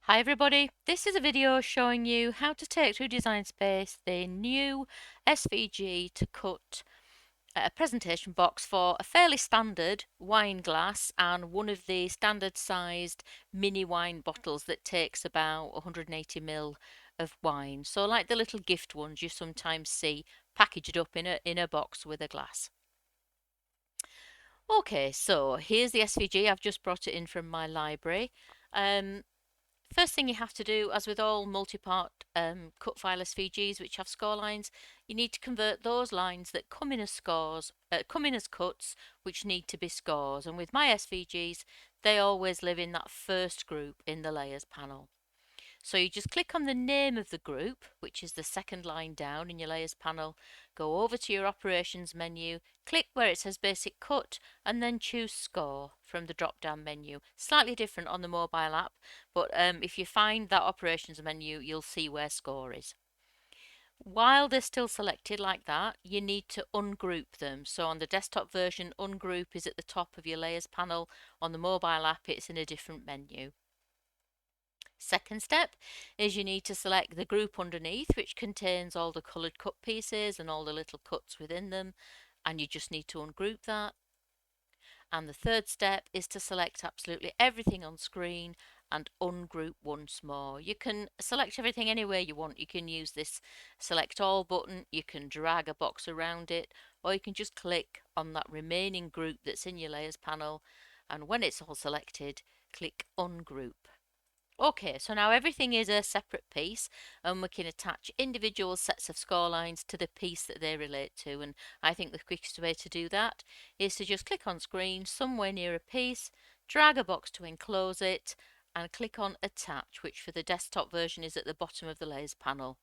Hi everybody, this is a video showing you how to take through Design Space the new SVG to cut a presentation box for a fairly standard wine glass and one of the standard sized mini wine bottles that takes about 180 ml of wine. So like the little gift ones you sometimes see packaged up in a box with a glass. Okay, so here's the SVG. I've just brought it in from my library. First thing you have to do, as with all multi-part cut file SVGs which have score lines, you need to convert those lines that come in as scores, come in as cuts, which need to be scores. And with my SVGs, they always live in that first group in the layers panel. So you just click on the name of the group, which is the second line down in your layers panel, go over to your operations menu, click where it says basic cut, and then choose score from the drop down menu. Slightly different on the mobile app, but if you find that operations menu, you'll see where score is. While they're still selected like that, you need to ungroup them. So on the desktop version, ungroup is at the top of your layers panel. On the mobile app, it's in a different menu. Second step is you need to select the group underneath, which contains all the coloured cut pieces and all the little cuts within them, and you just need to ungroup that. And the third step is to select absolutely everything on screen and ungroup once more. You can select everything anywhere you want. You can use this select all button, you can drag a box around it, or you can just click on that remaining group that's in your layers panel, and when it's all selected, click ungroup. Okay, so now everything is a separate piece and we can attach individual sets of score lines to the piece that they relate to, and I think the quickest way to do that is to just click on screen somewhere near a piece, drag a box to enclose it and click on attach, which for the desktop version is at the bottom of the layers panel.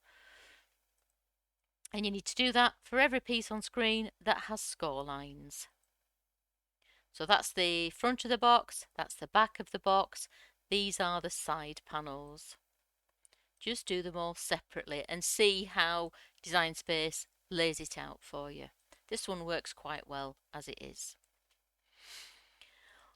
And you need to do that for every piece on screen that has score lines. So that's the front of the box, that's the back of the box, these are the side panels. Just do them all separately and see how Design Space lays it out for you. This one works quite well as it is.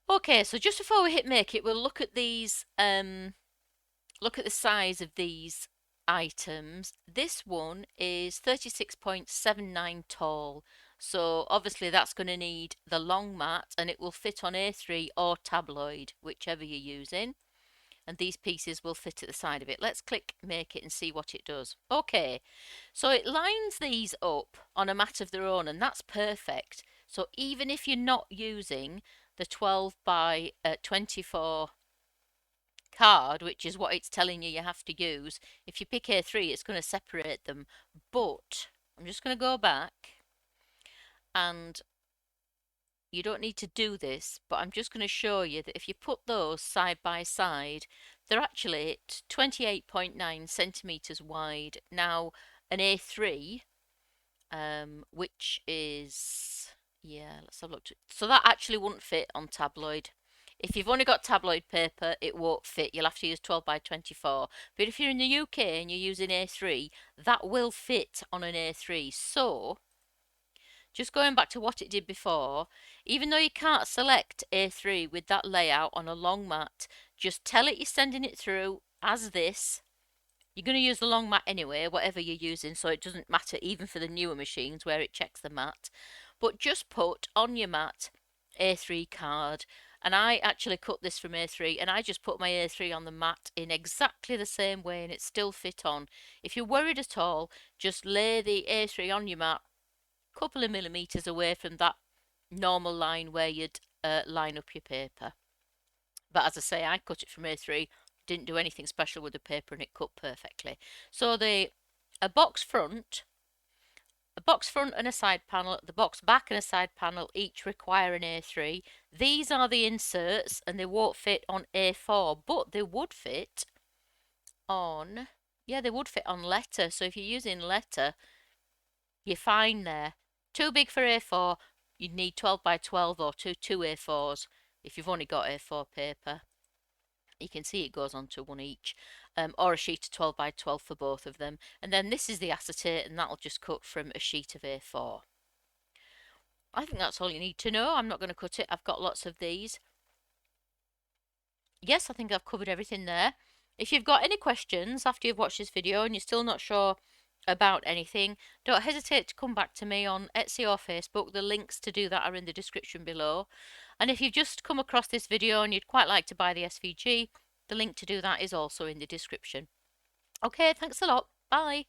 Okay, so just before we hit make it, we'll look at these, look at the size of these items. This one is 36.79 tall. So obviously that's going to need the long mat and it will fit on A3 or tabloid, whichever you're using. And these pieces will fit at the side of it. Let's click make it and see what it does. Okay, so it lines these up on a mat of their own and that's perfect. So even if you're not using the 12 by 24 card, which is what it's telling you have to use, if you pick A3 it's going to separate them. But I'm just going to go back, and you don't need to do this, but I'm just going to show you that if you put those side by side, they're actually 28.9 centimeters wide. Now an A3, which is, yeah, let's have a look. So that actually wouldn't fit on tabloid. If you've only got tabloid paper, it won't fit. You'll have to use 12 by 24. But if you're in the UK and you're using A3, that will fit on an A3. So just going back to what it did before, even though you can't select A3 with that layout on a long mat, just tell it you're sending it through as this. You're going to use the long mat anyway, whatever you're using, so it doesn't matter even for the newer machines where it checks the mat. But just put on your mat A3 card. And I actually cut this from A3 and I just put my A3 on the mat in exactly the same way and it still fit on. If you're worried at all, just lay the A3 on your mat couple of millimeters away from that normal line where you'd line up your paper. But as I say, I cut it from A3, didn't do anything special with the paper and it cut perfectly. So a box front and a side panel, the box back and a side panel each require an A3. These are the inserts and they won't fit on A4, but they would fit on, yeah, they would fit on letter. So if you're using letter, you're fine there. Too big for A4, you'd need 12 by 12 or two A4s if you've only got A4 paper. You can see it goes on to one each, or a sheet of 12 by 12 for both of them. And then this is the acetate and that'll just cut from a sheet of A4. I think that's all you need to know. I'm not going to cut it. I've got lots of these. Yes, I think I've covered everything there. If you've got any questions after you've watched this video and you're still not sure about anything, don't hesitate to come back to me on Etsy or Facebook. The links to do that are in the description below. And if you've just come across this video and you'd quite like to buy the SVG, the link to do that is also in the description. Okay, thanks a lot. Bye.